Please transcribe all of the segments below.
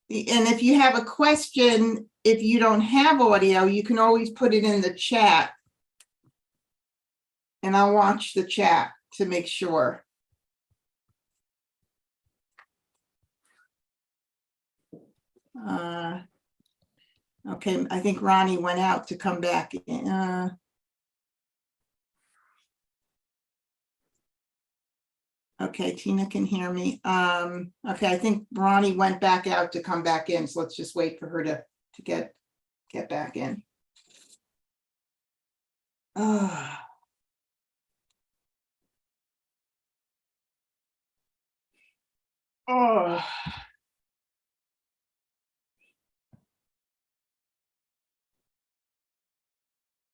And if you have a question, if you don't have audio, you can always put it in the chat. And I'll watch the chat to make sure. Okay, I think Ronnie went out to come back in. Okay, Tina can hear me. Okay, I think Ronnie went back out to come back in, so let's just wait for her to get back in. Oh. Oh.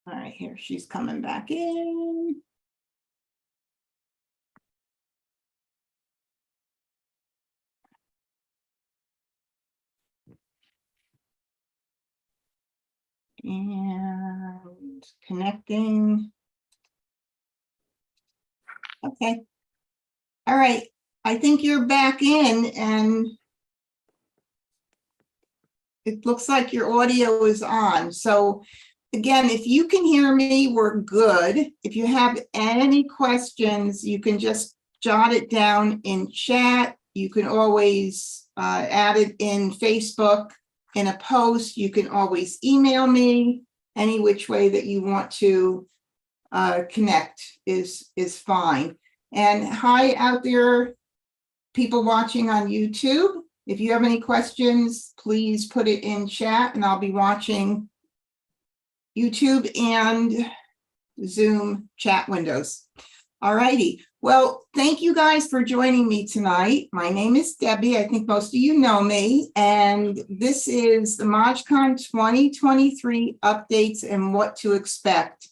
All right, here she's coming back in. And connecting. Okay. All right. I think you're back in, and it looks like your audio is on. So again, if you can hear me, we're good. If you have any questions, you can just jot it down in chat. You can always add it in Facebook in a post. You can always email me. Any which way that you want to connect is fine. And hi out there, people watching on YouTube. If you have any questions, please put it in chat, and I'll be watching YouTube and Zoom chat windows. All righty. Well, thank you guys for joining me tonight. My name is Debbie. I think most of you know me. And this is the MahjCon 2023 updates and what to expect.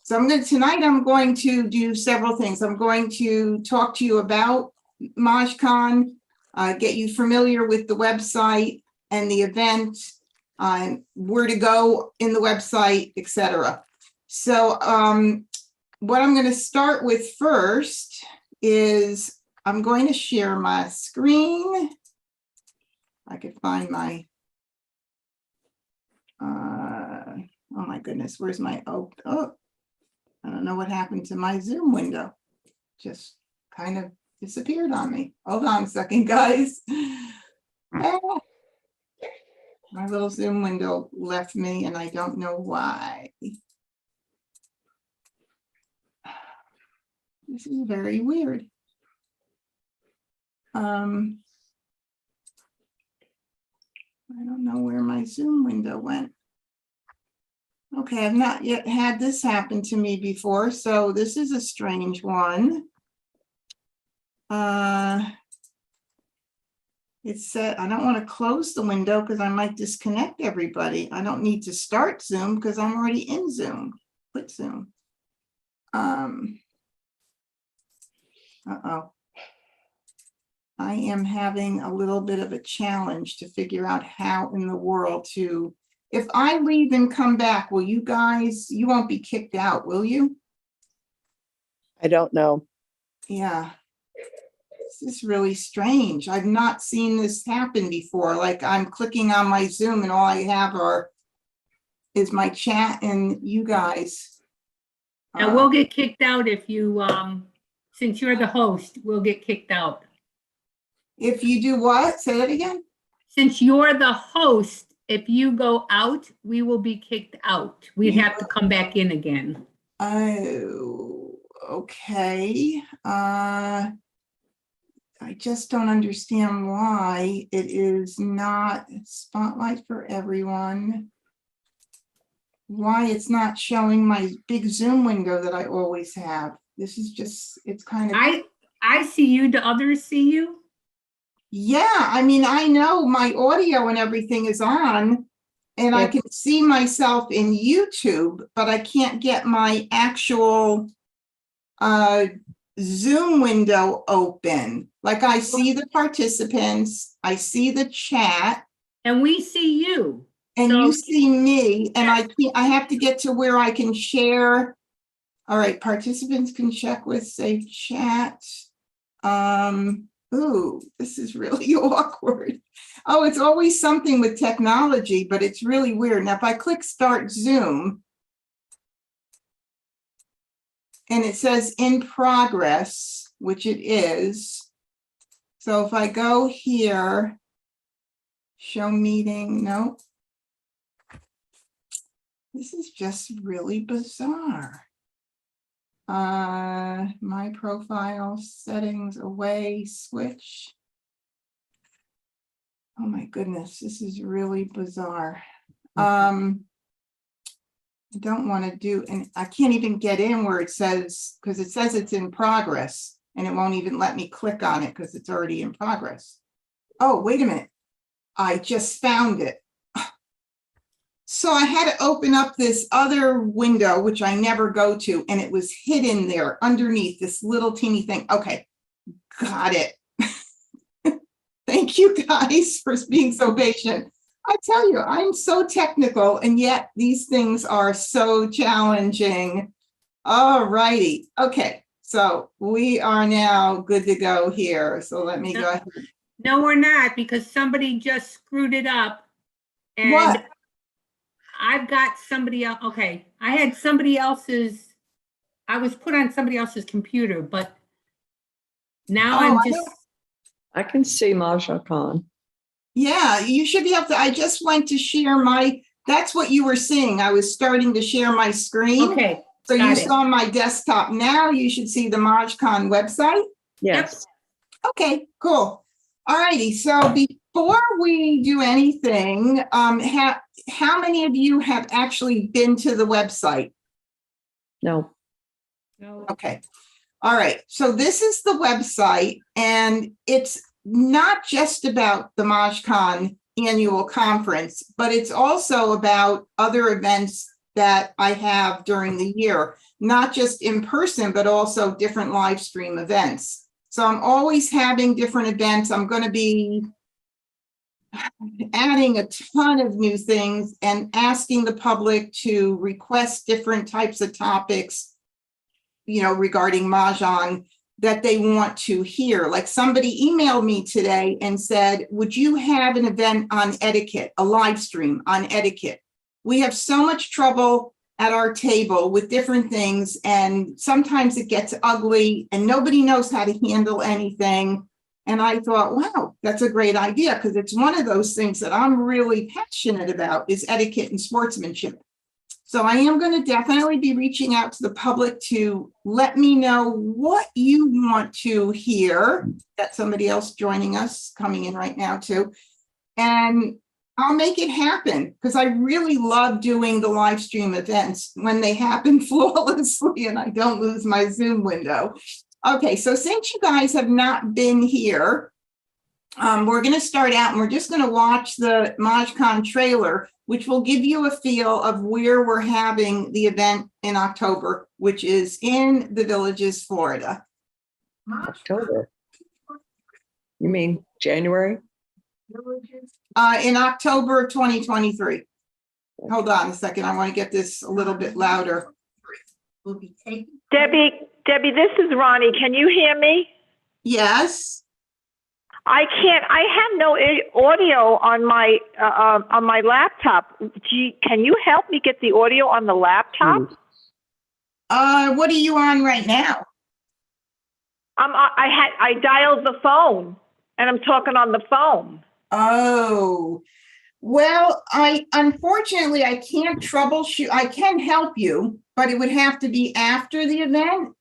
So tonight I'm going to do several things. I'm going to talk to you about MahjCon, get you familiar with the website and the event, where to go in the website, etc. So what I'm going to start with first is I'm going to share my screen. I could find my, oh my goodness, where's my, oh, I don't know what happened to my Zoom window. Just kind of disappeared on me. Hold on a second, guys. My little Zoom window left me, and I don't know why. This is very weird. I don't know where my Zoom window went. Okay, I've not yet had this happen to me before, so this is a strange one. It said I don't want to close the window because I might disconnect everybody. I don't need to start Zoom because I'm already in Zoom. Quit Zoom. Uh-oh. I am having a little bit of a challenge to figure out how in the world to, if I leave and come back, will you guys, you won't be kicked out, will you? I don't know. Yeah. This is really strange. I've not seen this happen before. Like I'm clicking on my Zoom and all I have is my chat and you guys. And we'll get kicked out if you, since you're the host, we'll get kicked out. If you do what? Say that again. Since you're the host, if you go out, we will be kicked out. We'd have to come back in again. Oh, okay. I just don't understand why it is not spotlight for everyone. Why it's not showing my big Zoom window that I always have. This is just, it's kind of. I see you. Do others see you? Yeah, I mean, I know my audio and everything is on, and I can see myself in YouTube, but I can't get my actual Zoom window open. Like I see the participants, I see the chat. And we see you. And so, you see me, and I have to get to where I can share. All right, participants can check with safe chat. Ooh, this is really awkward. Oh, it's always something with technology, but it's really weird. Now, if I click Start Zoom, and it says in progress, which it is. So if I go here, show meeting, no. This is just really bizarre. My profile settings away, switch. Oh my goodness, this is really bizarre. I don't want to do, and I can't even get in where it says, because it says it's in progress, and it won't even let me click on it because it's already in progress. Oh, wait a minute. I just found it. So I had to open up this other window, which I never go to, and it was hidden there underneath this little teeny thing. Okay, got it. Thank you guys for being so patient. I tell you, I'm so technical, and yet these things are so challenging. All righty. Okay, so we are now good to go here. So let me go ahead. No, we're not, because somebody just screwed it up. And What? I've got somebody else. Okay, I had somebody else's, I was put on somebody else's computer, but now I'm just. I can see MahjCon. Yeah, you should be able to. I just went to share my, that's what you were seeing. I was starting to share my screen. Okay. So you got it. saw my desktop. Now you should see the MahjCon website. Yes. Okay, cool. All righty. So before we do anything, how many of you have actually been to the website? No. No. Okay. All right. So this is the website, and it's not just about the MahjCon annual conference, but it's also about other events that I have during the year, not just in person, but also different live stream events. So I'm always having different events. I'm going to be adding a ton of new things and asking the public to request different types of topics, you know, regarding Mahjong that they want to hear. Like somebody emailed me today and said, would you have an event on etiquette, a live stream on etiquette? We have so much trouble at our table with different things, and sometimes it gets ugly and nobody knows how to handle anything. And I thought, wow, that's a great idea, because it's one of those things that I'm really passionate about is etiquette and sportsmanship. So I am going to definitely be reaching out to the public to let me know what you want to hear. Got somebody else joining us, coming in right now too. And I'll make it happen, because I really love doing the live stream events when they happen flawlessly and I don't lose my Zoom window. Okay, so since you guys have not been here, we're going to start out and we're just going to watch the MahjCon trailer, which will give you a feel of where we're having the event in October, which is in the Villages, Florida. October. You mean January? In October of 2023. Hold on a second. I want to get this a little bit louder. Debbie, this is Ronnie. Can you hear me? Yes. I can't. I have no audio on my laptop. Can you help me get the audio on the laptop? What are you on right now? I dialed the phone, and I'm talking on the phone. Oh, well, unfortunately I can't troubleshoot. I can help you, but it would have to be after the event.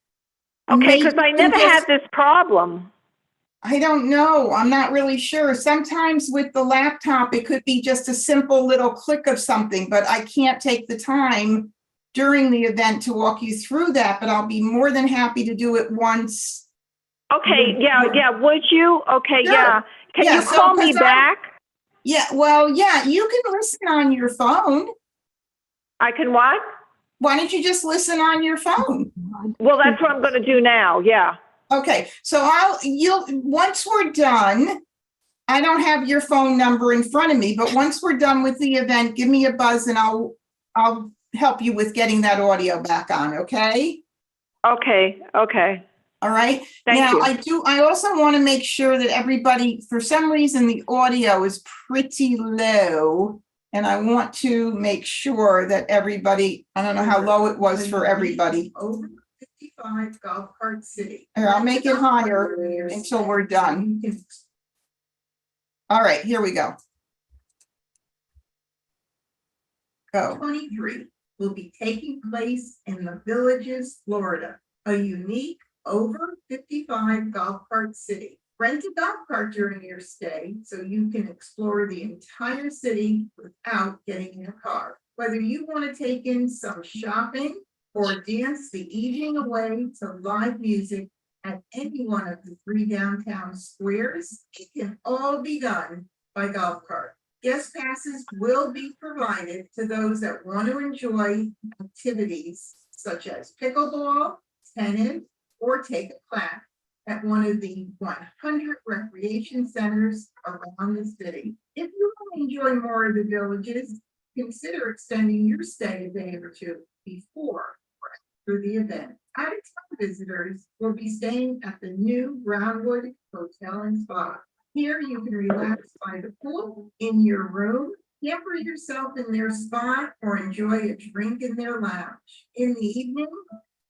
Okay, because I never had this problem. I don't know. I'm not really sure. Sometimes with the laptop, it could be just a simple little click of something, but I can't take the time during the event to walk you through that, but I'll be more than happy to do it once. Okay, yeah. Would you? Okay, Sure. yeah. Can you call me back? Yeah, well, yeah, you can listen on your phone. I can what? Why don't you just listen on your phone? Well, that's what I'm going to do now, yeah. Okay, so once we're done, I don't have your phone number in front of me, but once we're done with the event, give me a buzz and I'll help you with getting that audio back on, okay? Okay. All right. Thank Now, you. I also want to make sure that everybody, for some reason, the audio is pretty low. And I want to make sure that everybody, I don't know how low it was for everybody. Over 55 Golf Cart City. Here, I'll make it higher until we're done. All right, here we go. Go. 23 will be taking place in the Villages, Florida, a unique over 55 golf cart city. Rent a golf cart during your stay so you can explore the entire city without getting in a car. Whether you want to take in some shopping or dance the evening away to live music at any one of the 3 downtown squares, it can all be done by golf cart. Guest passes will be provided to those that want to enjoy activities such as pickleball, tennis, or take a class at one of the 100 recreation centers around the city. If you want to enjoy more of the Villages, consider extending your stay a day or two before or after the event. Out-of-town visitors will be staying at the new Brownwood Hotel and Spa. Here you can relax by the pool in your room, pamper yourself in their spa, or enjoy a drink in their lounge. In the evening,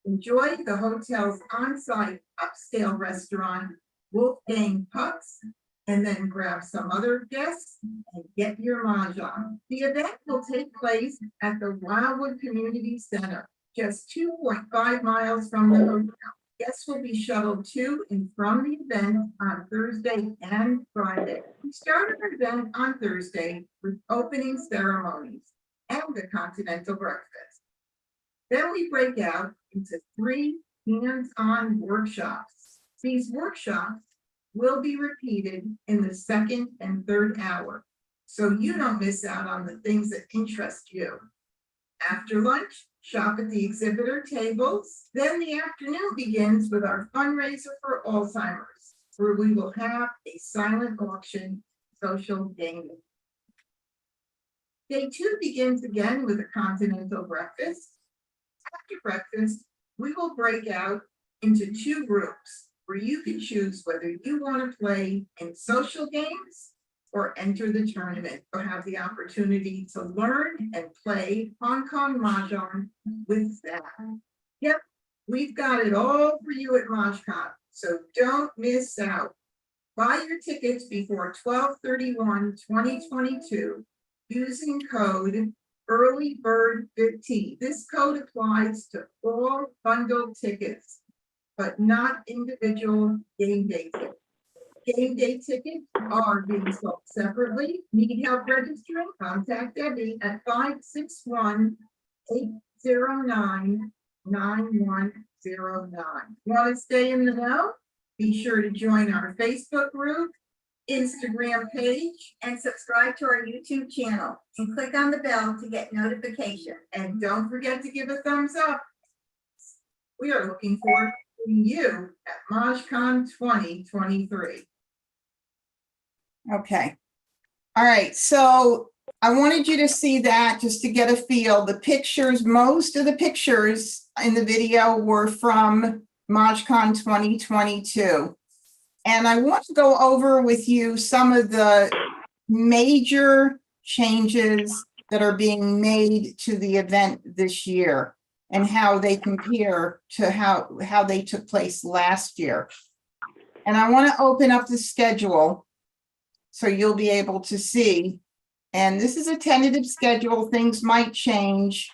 enjoy the hotel's on-site upscale restaurant, Wolfgang Pucks, and then grab some other guests and get your Mahjong. The event will take place at the Wildwood Community Center, just 2.5 miles from the hotel. Guests will be shuttled to and from the event on Thursday and Friday. We start our event on Thursday with opening ceremonies and a continental breakfast. Then we break out into 3 hands-on workshops. These workshops will be repeated in the 2nd and 3rd hour, so you don't miss out on the things that interest you. After lunch, shop at the exhibitor tables. Then the afternoon begins with our fundraiser for Alzheimer's, where we will have a silent auction social gaming. Day 2 begins again with a continental breakfast. After breakfast, we will break out into 2 groups where you can choose whether you want to play in social games or enter the tournament, or have the opportunity to learn and play Hong Kong Mahjong with staff. Yep, we've got it all for you at MahjCon, so don't miss out. Buy your tickets before 12/31/2022 using code EARLYBIRD15. This code applies to all bundled tickets, but not individual game day tickets. Game day tickets are being sold separately. Need help registering? Contact Debbie at 561-809-9109. Want to stay in the know? Be sure to join our Facebook group, Instagram page, and subscribe to our YouTube channel and click on the bell to get notification. and don't forget to give a thumbs up. We are looking forward to seeing you at MahjCon 2023. Okay. All right, so I wanted you to see that just to get a feel. The pictures, most of the pictures in the video were from MahjCon 2022. And I want to go over with you some of the major changes that are being made to the event this year and how they compare to how they took place last year. And I want to open up the schedule so you'll be able to see. And this is a tentative schedule. Things might change.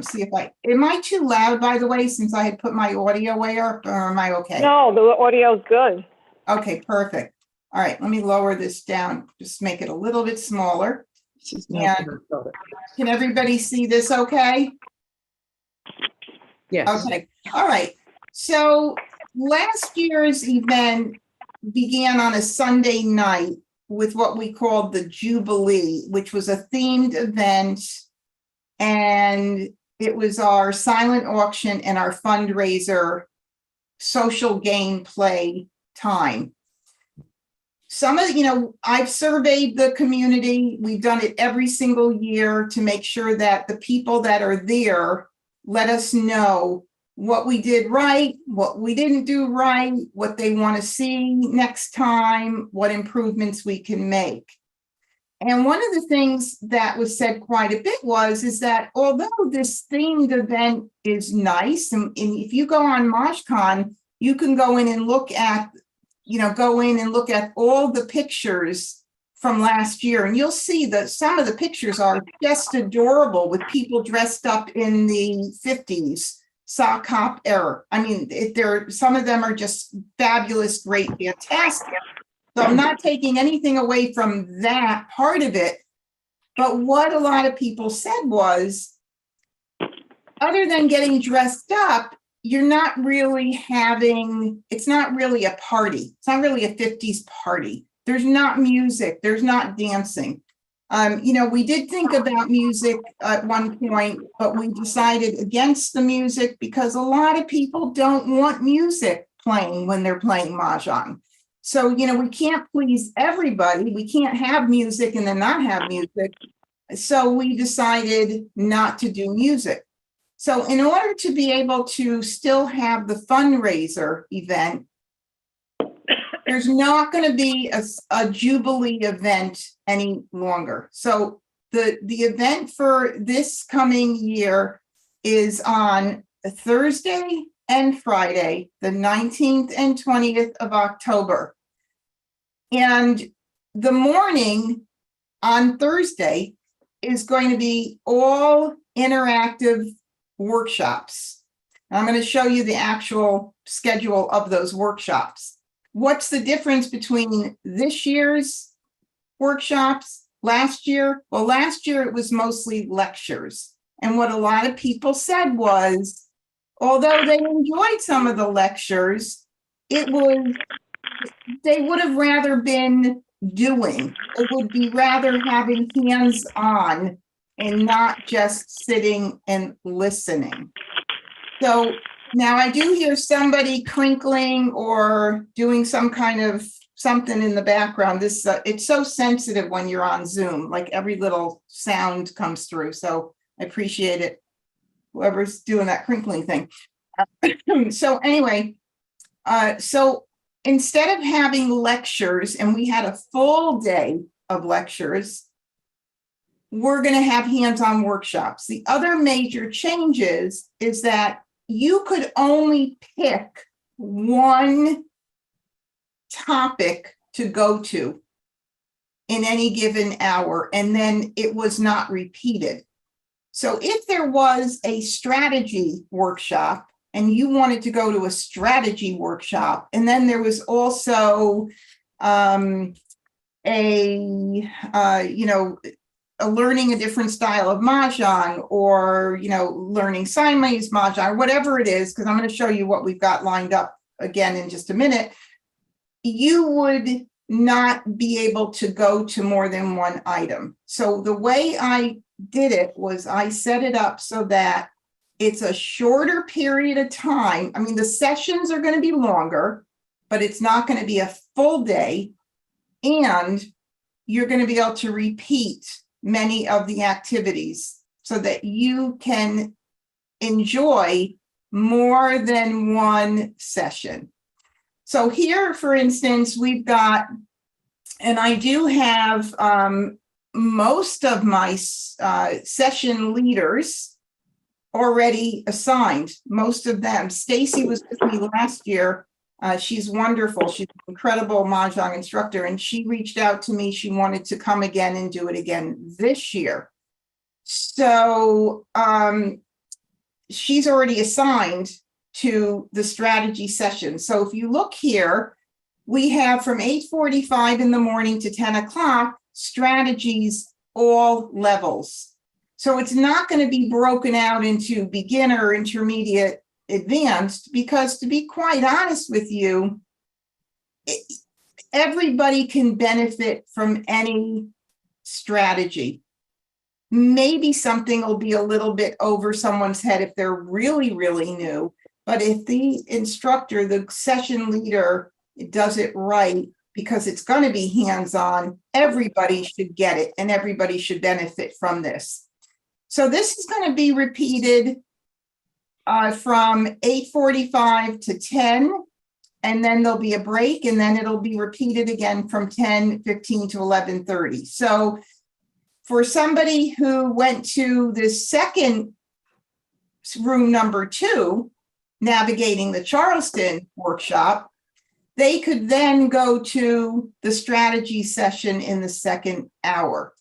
See if am I too loud, by the way, since I had put my audio way up, or am I okay? No, the audio's good. Okay, perfect. All right, let me lower this down, just make it a little bit smaller. Can everybody see this okay? Yes. Okay, all right. So last year's event began on a Sunday night with what we called the Jubilee, which was a themed event. And it was our silent auction and our fundraiser social game play time. Some of, I've surveyed the community. We've done it every single year to make sure that the people that are there let us know what we did right, what we didn't do right, what they want to see next time, what improvements we can make. And one of the things that was said quite a bit is that although this themed event is nice, and if you go on MahjCon, you can go in and look at, all the pictures from last year, and you'll see that some of the pictures are just adorable with people dressed up in the 50s sock hop era. I mean, some of them are just fabulous, great, fantastic. So I'm not taking anything away from that part of it. But what a lot of people said was, other than getting dressed up, you're not really it's not really a party. It's not really a 50s party. There's not music. There's not dancing. We did think about music at one point, but we decided against the music because a lot of people don't want music playing when they're playing Mahjong. So, we can't please everybody. We can't have music and then not have music. So we decided not to do music. So in order to be able to still have the fundraiser event, there's not going to be a Jubilee event any longer. So the event for this coming year is on Thursday and Friday, the 19th and 20th of October. And the morning on Thursday is going to be all interactive workshops. I'm going to show you the actual schedule of those workshops. What's the difference between this year's workshops, last year? Well, last year it was mostly lectures. And what a lot of people said was, although they enjoyed some of the lectures, they would have rather been doing. It would be rather having hands-on and not just sitting and listening. So now I do hear somebody crinkling or doing some kind of something in the background. It's so sensitive when you're on Zoom, like every little sound comes through. So I appreciate it, whoever's doing that crinkling thing. So anyway, so instead of having lectures, and we had a full day of lectures, we're going to have hands-on workshops. The other major changes is that you could only pick one topic to go to in any given hour, and then it was not repeated. So if there was a strategy workshop and you wanted to go to a strategy workshop, and then there was also learning a different style of Mahjong, or, learning Siamese Mahjong, or whatever it is, because I'm going to show you what we've got lined up again in just a minute, you would not be able to go to more than one item. So the way I did it was I set it up so that it's a shorter period of time. I mean, the sessions are going to be longer, but it's not going to be a full day. And you're going to be able to repeat many of the activities so that you can enjoy more than one session. So here, for instance, we've got, and I do have most of my session leaders already assigned, most of them. Stacy was with me last year. She's wonderful. She's an incredible Mahjong instructor, and she reached out to me. She wanted to come again and do it again this year. So she's already assigned to the strategy session. So if you look here, we have from 8:45 in the morning to 10 o'clock, strategies, all levels. So it's not going to be broken out into beginner, intermediate, advanced, because to be quite honest with you, everybody can benefit from any strategy. Maybe something will be a little bit over someone's head if they're really, really new. But if the instructor, the session leader, does it right, because it's going to be hands-on, everybody should get it and everybody should benefit from this. So this is going to be repeated from 8:45 to 10. And then there'll be a break, and then it'll be repeated again from 10:15 to 11:30. So for somebody who went to the second room number 2, navigating the Charleston workshop, they could then go to the strategy session in the second hour.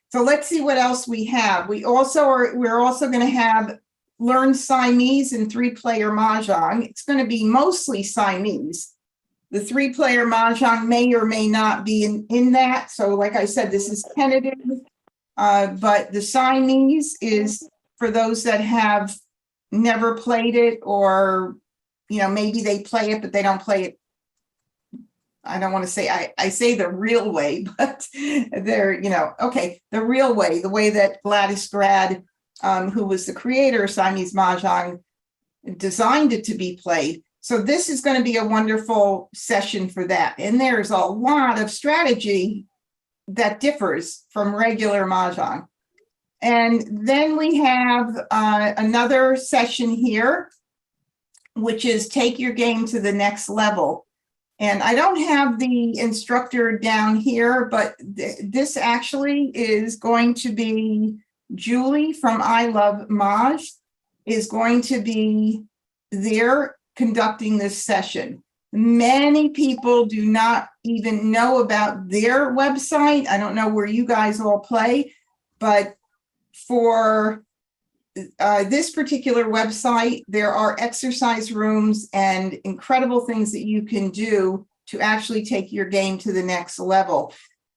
So let's see what else we have. We're also going to have learn Siamese and 3-player Mahjong. It's going to be mostly Siamese. The 3-player Mahjong may or may not be in that. So like I said, this is tentative, but the Siamese is for those that have never played it, or, maybe they play it, but they don't play it. I don't want to say, I say the real way, but they're, okay, the real way, the way that Gladys Grad, who was the creator of Siamese Mahjong, designed it to be played. So this is going to be a wonderful session for that. And there's a lot of strategy that differs from regular Mahjong. And then we have another session here, which is take your game to the next level. And I don't have the instructor down here, but this actually is going to be Julie from I Love Maj is going to be there conducting this session. Many people do not even know about their website. I don't know where you guys all play, but for this particular website, there are exercise rooms and incredible things that you can do to actually take your game to the next level.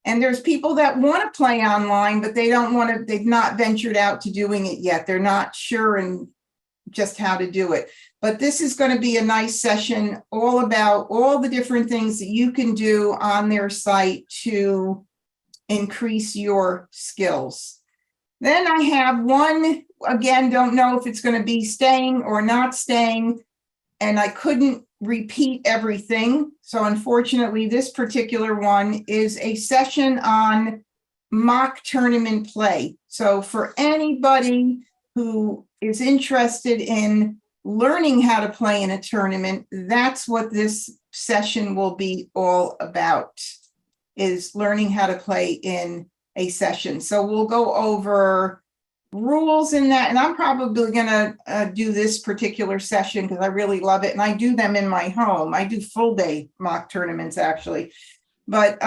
And there's people that want to play online, but they've not ventured out to doing it yet. They're not sure and just how to do it. But this is going to be a nice session all about all the different things that you can do on their site to increase your skills. Then I have one, again, don't know if it's going to be staying or not staying, and I couldn't repeat everything. So unfortunately, this particular one is a session on mock tournament play. So for anybody who is interested in learning how to play in a tournament, that's what this session will be all about, is learning how to play in a session. So we'll go over rules in that, and I'm probably going to do this particular session because I really love it, and I do them in my home. I do full day mock tournaments actually, but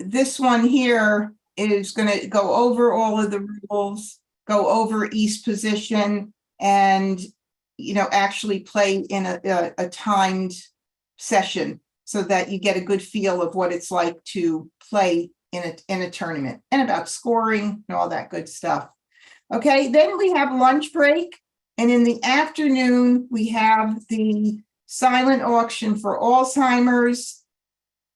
this one here is going to go over all of the rules, go over each position, and actually play in a timed session so that you get a good feel of what it's like to play in a tournament, and about scoring and all that good stuff. Okay, then we have lunch break, and in the afternoon we have the silent auction for Alzheimer's,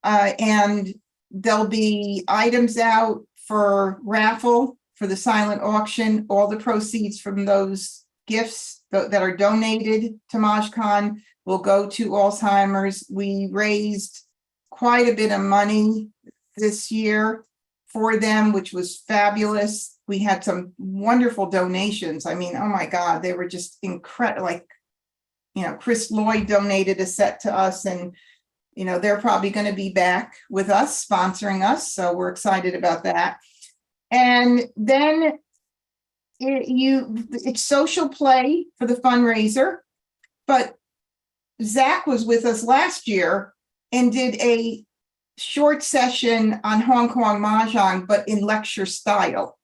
and there'll be items out for raffle for the silent auction. All the proceeds from those gifts that are donated to MahjCon will go to Alzheimer's. We raised quite a bit of money this year for them, which was fabulous. We had some wonderful donations. I mean, oh my God, they were just incredible. Like, Chris Lloyd donated a set to us, and, they're probably going to be back with us, sponsoring us. So we're excited about that. And then it's social play for the fundraiser. But Zach was with us last year and did a short session on Hong Kong Mahjong, but in lecture style.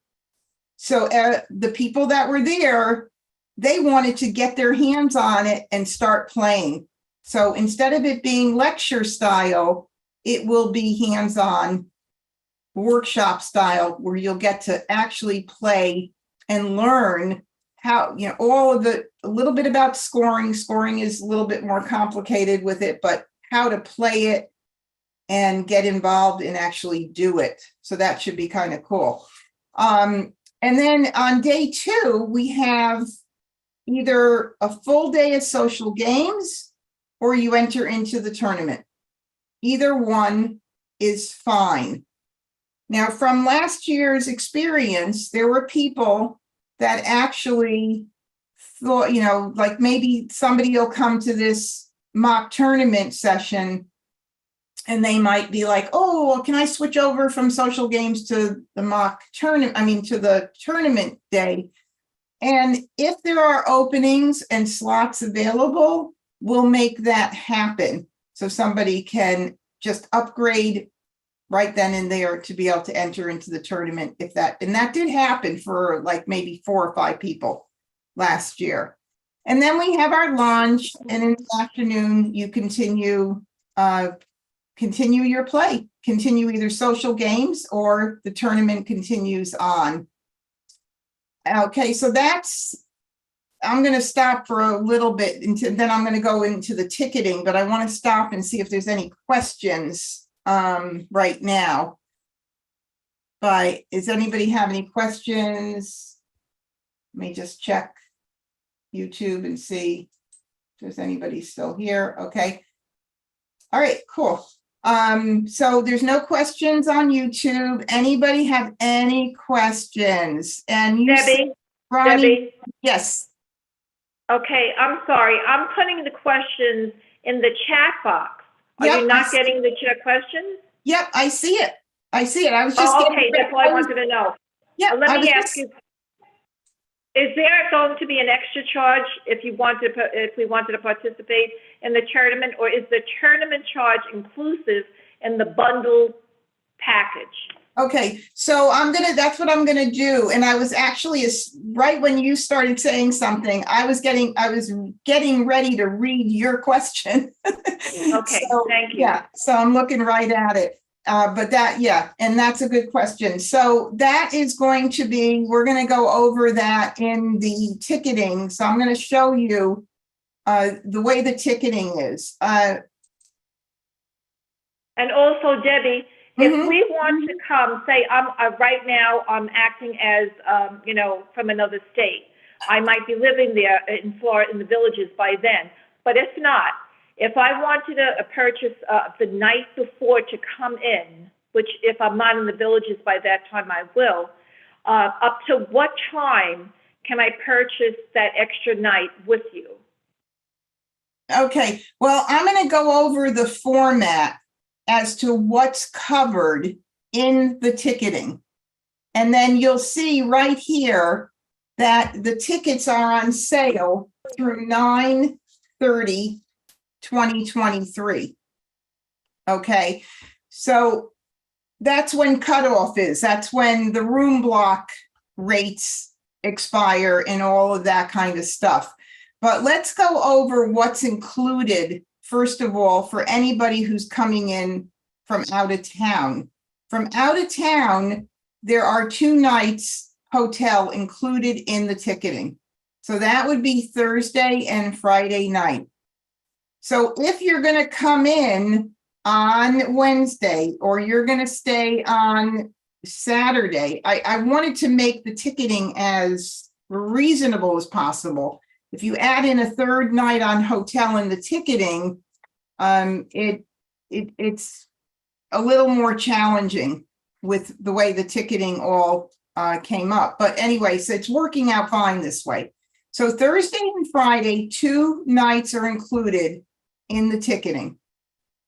So the people that were there, they wanted to get their hands on it and start playing. So instead of it being lecture style, it will be hands-on workshop style, where you'll get to actually play and learn how, a little bit about scoring. Scoring is a little bit more complicated with it, but how to play it and get involved and actually do it. So that should be kind of cool. And then on day 2, we have either a full day of social games or you enter into the tournament. Either one is fine. Now, from last year's experience, there were people that actually thought, like maybe somebody will come to this mock tournament session and they might be like, oh, well, can I switch over from social games to the mock tournament, to the tournament day? And if there are openings and slots available, we'll make that happen. So somebody can just upgrade right then and there to be able to enter into the tournament and that did happen for like maybe 4 or 5 people last year. And then we have our lunch, and in the afternoon, you continue your play, continue either social games or the tournament continues on. Okay, so I'm going to stop for a little bit, then I'm going to go into the ticketing, but I want to stop and see if there's any questions right now. But does anybody have any questions? Let me just check YouTube and see if there's anybody still here. Okay. All right, cool. So there's no questions on YouTube. Anybody have any questions? And you, Ronnie, Debbie, yes. okay, I'm sorry. I'm putting the questions in the chat box. Are Yep, you not getting the chat questions? Yep, I see it. I see it. I was just. Oh, okay, that's all I wanted to know. Yeah. Let me ask you, is there going to be an extra charge if we wanted to participate in the tournament, or is the tournament charge inclusive in the bundle package? Okay, so that's what I'm gonna do. And I was actually, right when you started saying something, I was getting ready to read your question. Okay, So, thank you. Yeah, so I'm looking right at it. But and that's a good question. So that is going to be, we're going to go over that in the ticketing. So I'm going to show you the way the ticketing is. And also, Debbie, if we want to come, say right now I'm acting as, from another state. I might be living there in Florida, in the Villages by then. But if not, if I wanted to purchase the night before to come in, which if I'm not in the Villages by that time, I will, up to what time can I purchase that extra night with you? Okay, well, I'm going to go over the format as to what's covered in the ticketing. And then you'll see right here that the tickets are on sale through 9/30/2023. Okay, so that's when cutoff is. That's when the room block rates expire and all of that kind of stuff. But let's go over what's included, first of all, for anybody who's coming in from out of town. From out of town, there are 2 nights hotel included in the ticketing. So that would be Thursday and Friday night. So if you're going to come in on Wednesday or you're going to stay on Saturday, I wanted to make the ticketing as reasonable as possible. If you add in a 3rd night on hotel in the ticketing, it's a little more challenging with the way the ticketing all came up. But anyway, so it's working out fine this way. So Thursday and Friday, 2 nights are included in the ticketing.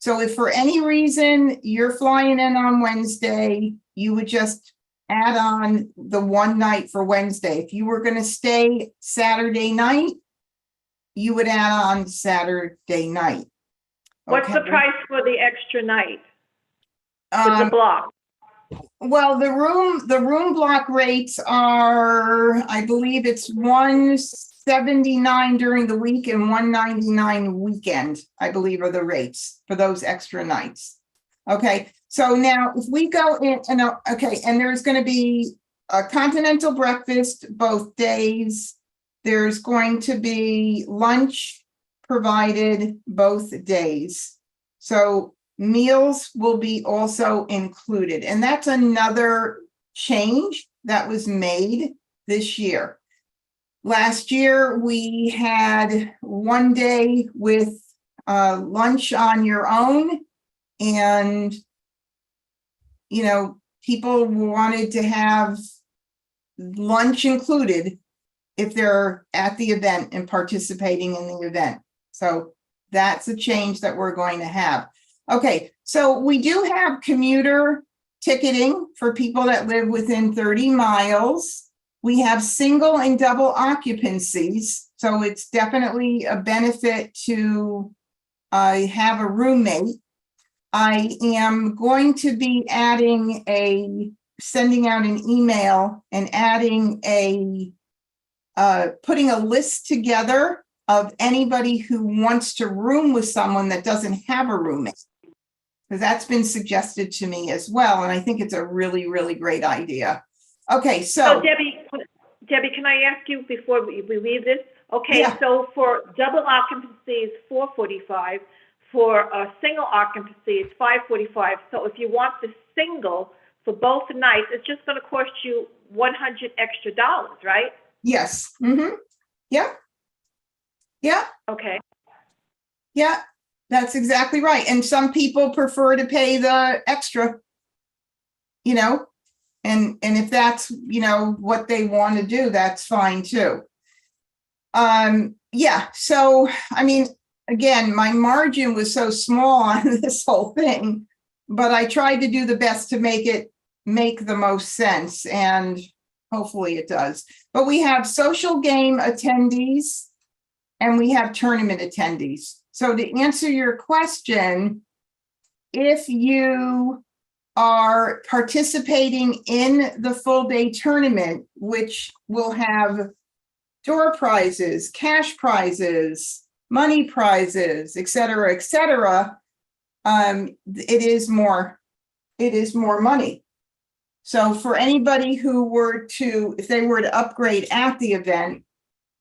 So if for any reason you're flying in on Wednesday, you would just add on the 1 night for Wednesday. If you were going to stay Saturday night, you would add on Saturday night. What's the price for the extra night with the block? Well, the room block rates are, I believe it's $179 during the week and $199 weekend, I believe are the rates for those extra nights. Okay, so now if we go in, and there's going to be a continental breakfast both days. There's going to be lunch provided both days. So meals will be also included. And that's another change that was made this year. Last year, we had 1 day with lunch on your own. And, people wanted to have lunch included. if they're at the event and participating in the event. So that's a change that we're going to have. Okay, so we do have commuter ticketing for people that live within 30 miles. We have single and double occupancies, so it's definitely a benefit to have a roommate. I am going to be sending out an email and adding putting a list together of anybody who wants to room with someone that doesn't have a roommate. Because that's been suggested to me as well, and I think it's a really, really great idea. Okay, So so Debbie, can I ask you before we leave this? Okay, Yeah. so for double occupancy, it's $445. For a single occupancy, it's $545. So if you want the single for both nights, it's just going to cost you $100 extra, right? yes, yeah, yeah, Okay. yeah, that's exactly right. And some people prefer to pay the extra, and if that's, what they want to do, that's fine too. Yeah, so, I mean, again, my margin was so small on this whole thing, but I tried to do the best to make the most sense, and hopefully it does. But we have social game attendees and we have tournament attendees. So to answer your question, if you are participating in the full day tournament, which will have door prizes, cash prizes, money prizes, et cetera, it is more money. So for anybody if they were to upgrade at the event,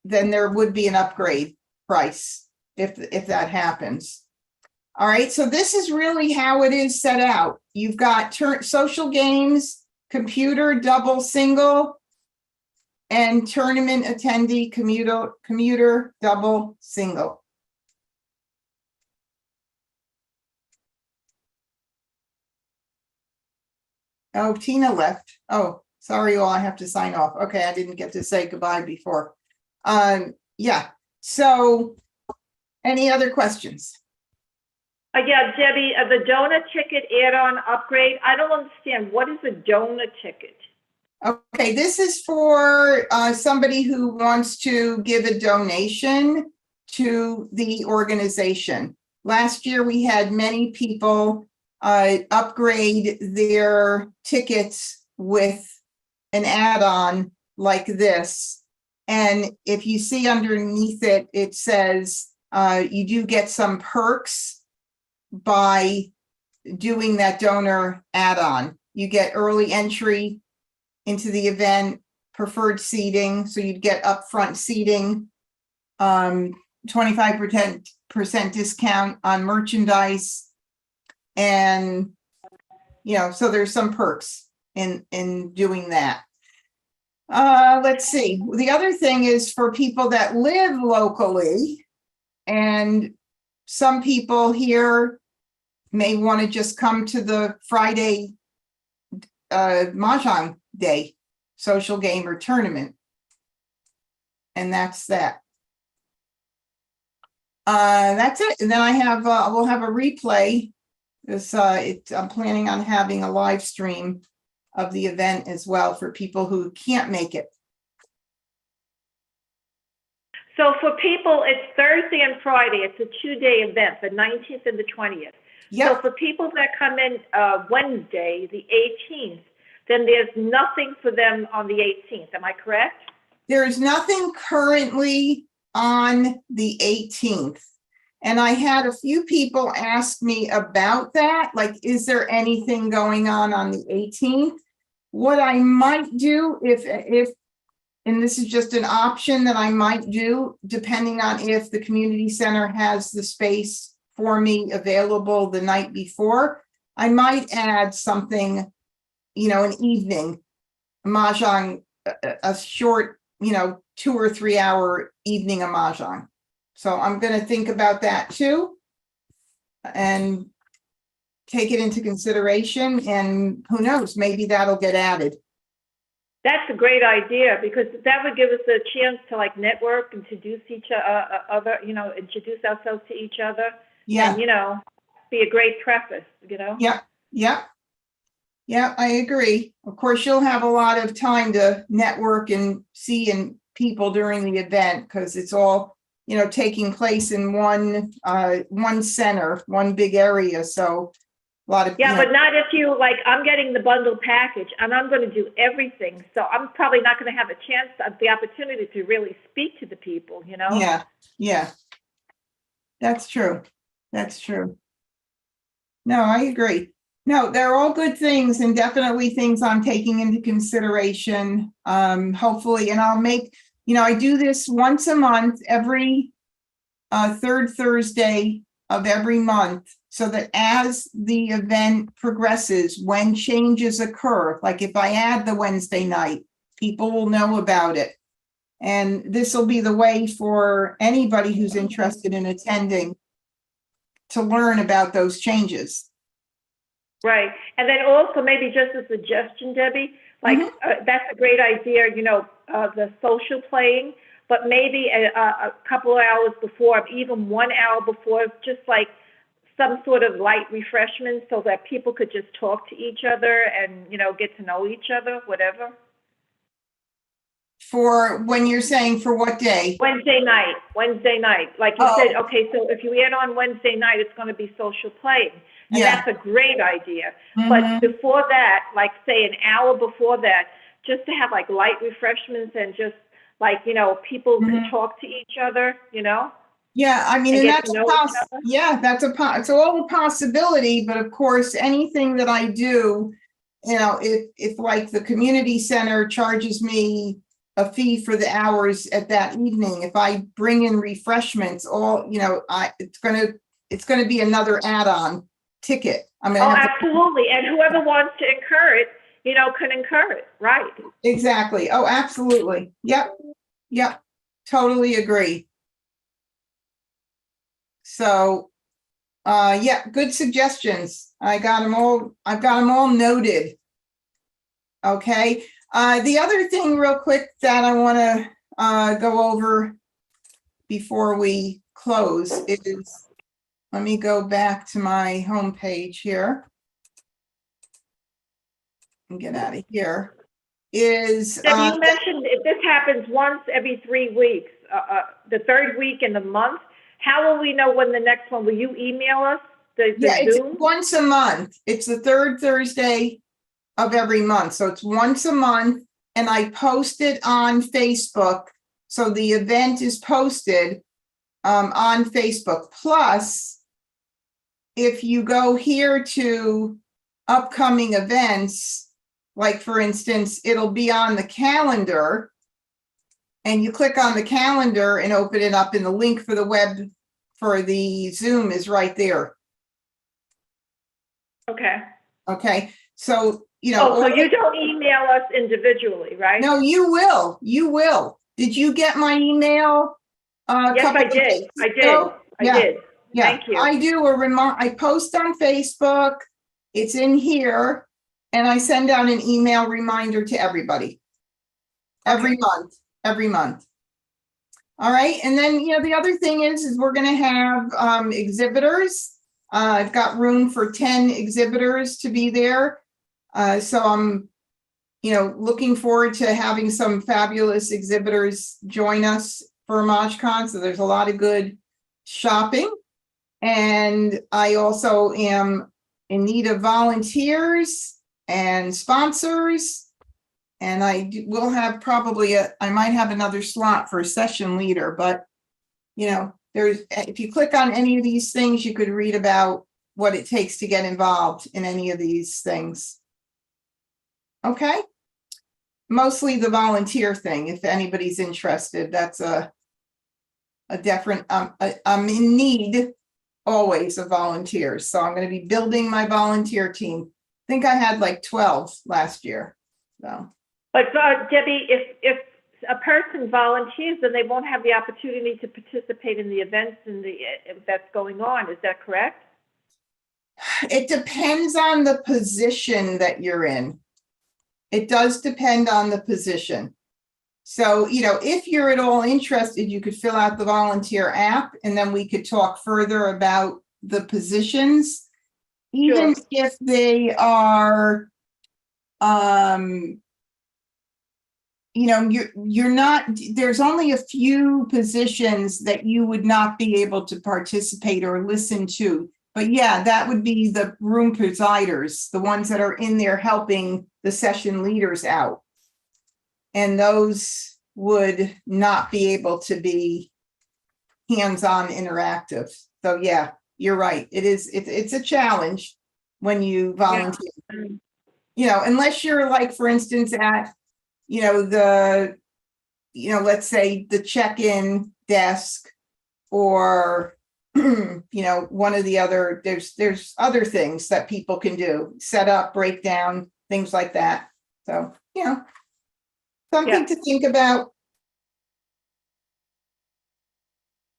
then there would be an upgrade price if that happens. All right, so this is really how it is set out. You've got social games, computer, double, single, and tournament attendee, commuter, double, single. Oh, Tina left. Oh, sorry, all, I have to sign off. Okay, I didn't get to say goodbye before. Yeah, so any other questions? Yeah, Debbie, the donor ticket add-on upgrade, I don't understand. What is a donor ticket? Okay, this is for somebody who wants to give a donation to the organization. Last year, we had many people upgrade their tickets with an add-on like this. And if you see underneath it, it says you do get some perks by doing that donor add-on. You get early entry into the event, preferred seating, so you'd get upfront seating, 25% discount on merchandise, and so there's some perks in doing that. Let's see. The other thing is for people that live locally, and some people here may want to just come to the Friday Mah Jongg Day social game or tournament. And that's that. That's it. And then we'll have a replay. I'm planning on having a live stream of the event as well for people who can't make it. So for people, it's Thursday and Friday. It's a 2-day event, the 19th and the 20th. Yep. So for people that come in Wednesday, the 18th, then there's nothing for them on the 18th. Am I correct? There's nothing currently on the 18th. And I had a few people ask me about that, like, is there anything going on the 18th? What I might do and this is just an option that I might do, depending on if the community center has the space for me available the night before, I might add something, an evening, Mahjong, a short, 2 or 3 hour evening of Mahjong. So I'm going to think about that too and take it into consideration, and who knows, maybe that'll get added. That's a great idea, because that would give us a chance to like network, introduce introduce ourselves to each other. Yeah, And, be a great preface, yeah, yeah. Yeah, I agree. Of course, you'll have a lot of time to network and see people during the event, because it's all, taking place in one center, one big area. So a lot of, Yeah, but not if you, like, I'm getting the bundle package and I'm going to do everything. So I'm probably not going to have the opportunity to really speak to the people, yeah, yeah. That's true. That's true. No, I agree. No, they're all good things, and definitely things I'm taking into consideration. Hopefully, and I'll make, I do this once a month, every third Thursday of every month, so that as the event progresses, when changes occur, like if I add the Wednesday night, people will know about it. And this will be the way for anybody who's interested in attending to learn about those changes. Right. And then also maybe just a suggestion, Debbie, like that's a great idea, the social playing, but maybe a couple of hours before, even 1 hour before, just like some sort of light refreshment so that people could just talk to each other and, get to know each other, whatever. For when you're saying for what day? Wednesday night. Like you Oh. said, okay, so if you add on Wednesday night, it's going to be social playing. And Yeah. that's a great idea. Mhm. But before that, like say an hour before that, just to have like light refreshments and just like, people can talk to each other, Yeah, I mean, and and get that's to know each other. yeah, it's all a possibility, but of course, anything that I do, if like the community center charges me a fee for the hours at that evening, if I bring in refreshments, it's gonna be another add-on ticket. I'm Oh, gonna have to, absolutely. And whoever wants to incur it, can incur it, right? exactly. Oh, absolutely. Yep. Yep. Totally agree. So, yeah, good suggestions. I've got them all noted. Okay. The other thing real quick that I want to go over before we close is, let me go back to my homepage here and get out of here. Debbie, you mentioned if this happens once every 3 weeks, the third week in the month, how will we know when the next one? Will you email us the it's Zoom? once a month. It's the third Thursday of every month. So it's once a month, and I post it on Facebook. So the event is posted on Facebook. Plus, if you go here to upcoming events, like for instance, it'll be on the calendar, and you click on the calendar and open it up, and the link for the web for the Zoom is right there. Okay. Okay. So, So you don't email us individually, right? No, you will. You will. Did you get my email? Yes, I did. I did. Yeah. Thank you. I do I post on Facebook. It's in here, and I send out an email reminder to everybody. Every month. All right. And then, the other thing is we're going to have exhibitors. I've got room for 10 exhibitors to be there. So I'm, looking forward to having some fabulous exhibitors join us for MahjCon. So there's a lot of good shopping. And I also am in need of volunteers and sponsors. And will have probably I might have another slot for a session leader, but if you click on any of these things, you could read about what it takes to get involved in any of these things. Okay. Mostly the volunteer thing. If anybody's interested, that's a different, I'm in need always of volunteers. So I'm going to be building my volunteer team. I think I had like 12 last year. So. But Debbie, if a person volunteers, then they won't have the opportunity to participate in the events that's going on. Is that correct? It depends on the position that you're in. It does depend on the position. So, if you're at all interested, you could fill out the volunteer app and then we could talk further about the positions. Even if they are, you're not, there's only a few positions that you would not be able to participate or listen to. But yeah, that would be the room presiders, the ones that are in there helping the session leaders out. And those would not be able to be hands-on interactive. So yeah, you're right. It's a challenge when you volunteer. Unless you're like, for instance, at, let's say the check-in desk or, one of the other, there's other things that people can do, set up, break down, things like that. So, something to think about.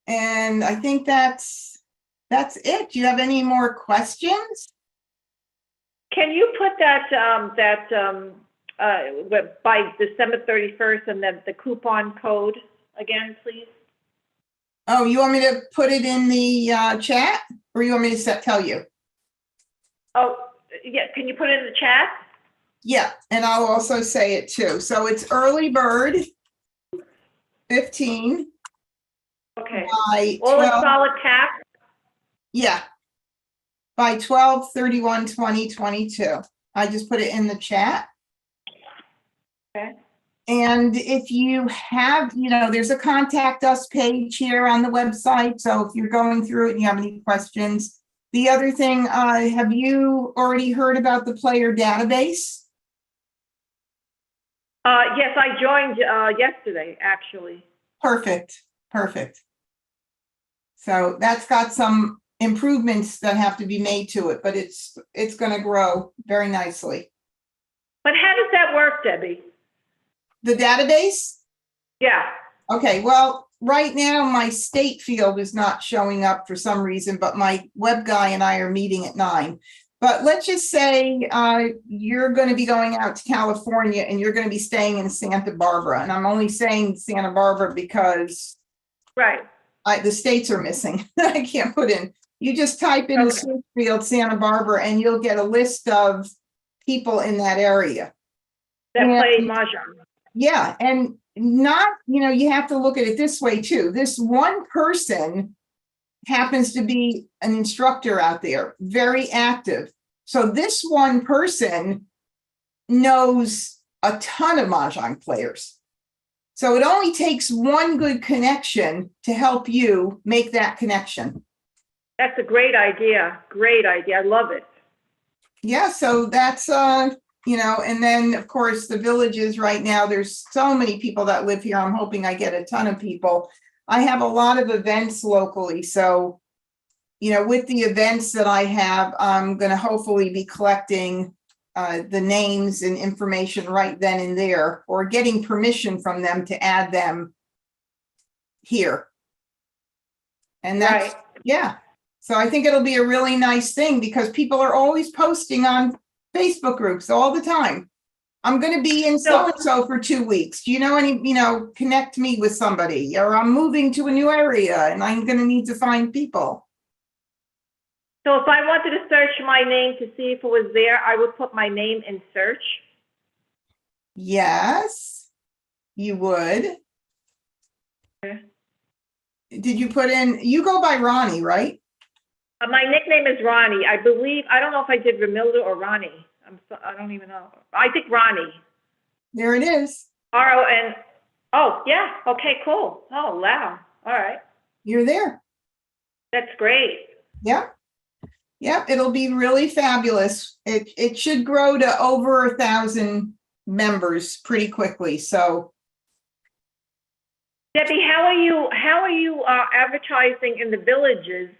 And I think that's it. Do you have any more questions? Can you put by December 31st and then the coupon code again, please? Oh, you want me to put it in the chat or you want me to tell you? Oh, yeah. Can you put it in the chat? Yeah, and I'll also say it too. So it's early bird 15. Okay. By All in 12, solid cap? yeah. By 12/31/2022. I just put it in the chat. Okay. And if you have, there's a contact us page here on the website. So if you're going through it and you have any questions. The other thing, have you already heard about the player database? Yes, I joined yesterday, actually. Perfect. So that's got some improvements that have to be made to it, but it's going to grow very nicely. But how does that work, Debbie? The database? Yeah. Okay, well, right now my state field is not showing up for some reason, but my web guy and I are meeting at 9. But let's just say you're going to be going out to California and you're going to be staying in Santa Barbara. And I'm only saying Santa Barbara because Right. the states are missing. I can't put in. You just type in the search field Santa Barbara and you'll get a list of people in that area. That play Mahjong. Yeah, and not, you have to look at it this way too. This one person happens to be an instructor out there, very active. So this one person knows a ton of Mahjong players. So it only takes one good connection to help you make that connection. That's a great idea. Great idea. I love it. Yeah, so that's, and then of course the villages right now, there's so many people that live here. I'm hoping I get a ton of people. I have a lot of events locally. So, with the events that I have, I'm going to hopefully be collecting the names and information right then and there, or getting permission from them to add them here. And that's, Right. yeah. So I think it'll be a really nice thing because people are always posting on Facebook groups all the time. I'm going to be in so-and-so for 2 weeks. Do you know any, connect me with somebody, or I'm moving to a new area and I'm going to need to find people. So if I wanted to search my name to see if it was there, I would put my name in search. Yes, you would. Okay. Did you put in, you go by Ronnie, right? My nickname is Ronnie. I believe, I don't know if I did Ramilda or Ronnie. I don't even know. I think Ronnie. There it is. R-O-N. Oh, yeah. Okay, cool. Oh, wow. All right. You're there. That's great. Yeah. Yep, it'll be really fabulous. It should grow to over 1,000 members pretty quickly. So, Debbie, how are you advertising in the villages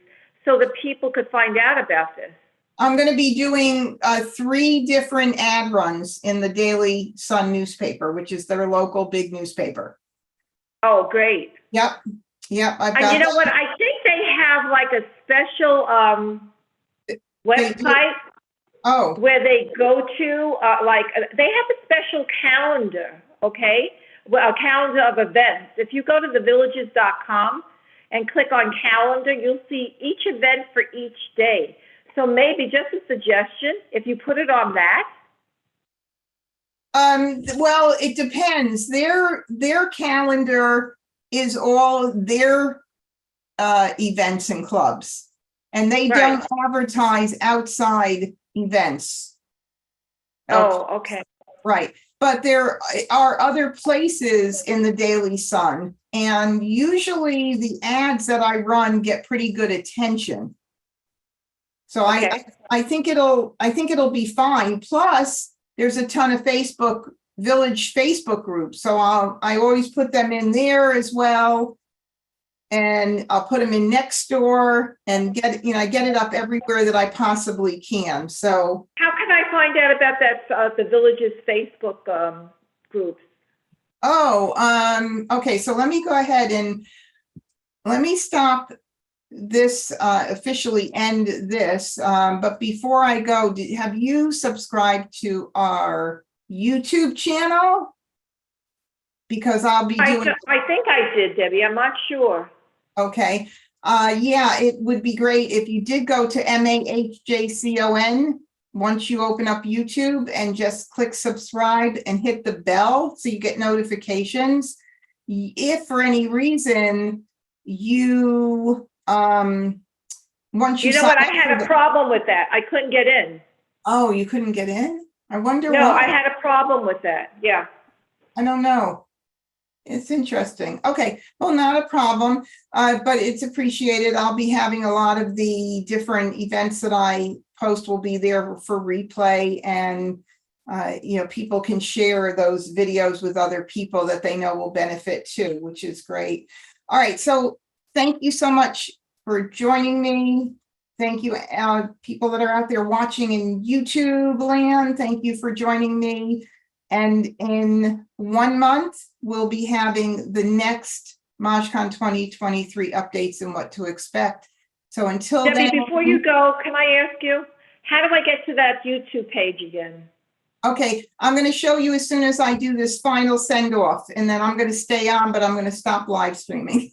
so that people could find out about this? I'm going to be doing 3 different ad runs in the Daily Sun newspaper, which is their local big newspaper. Oh, great. Yep. I've got. And you know what? I think they have like a special website. Oh, where they go to, they have a special calendar, okay? Well, a calendar of events. If you go to thevillages.com and click on calendar, you'll see each event for each day. So maybe just a suggestion, if you put it on that. well, it depends. Their calendar is all their events and clubs. And they Right. don't advertise outside events. Oh, okay. Right. But there are other places in the Daily Sun, and usually the ads that I run get pretty good attention. So Okay. I think it'll be fine. Plus, there's a ton of village Facebook groups. So I always put them in there as well. And I'll put them in next door and get it up everywhere that I possibly can. So, How can I find out about that, the Villages Facebook groups? okay, so let me go ahead and let me stop this, officially end this. But before I go, have you subscribed to our YouTube channel? Because I'll be doing. I think I did, Debbie. I'm not sure. Okay, yeah, it would be great if you did go to MahjCon once you open up YouTube and just click subscribe and hit the bell so you get notifications. If for any reason you, once you. You know sign what? I up had for a problem with that. I couldn't get in. Oh, you couldn't get in? I wonder No, why. I had a problem with that. Yeah. I don't know. It's interesting. Okay, well, not a problem, but it's appreciated. I'll be having a lot of the different events that I post will be there for replay, and people can share those videos with other people that they know will benefit too, which is great. All right, so thank you so much for joining me. Thank you, people that are out there watching in YouTube land. Thank you for joining me. And in 1 month, we'll be having the next MahjCon 2023 updates and what to expect. So until Debbie, then. before you go, can I ask you, how do I get to that YouTube page again? Okay, I'm going to show you as soon as I do this final send off, and then I'm going to stay on, but I'm going to stop live streaming.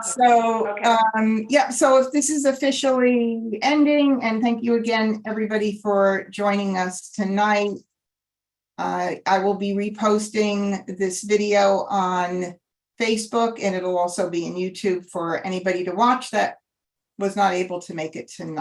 So, Okay. yeah, so if this is officially ending, and thank you again, everybody, for joining us tonight. I will be reposting this video on Facebook, and it'll also be in YouTube for anybody to watch that was not able to make it tonight.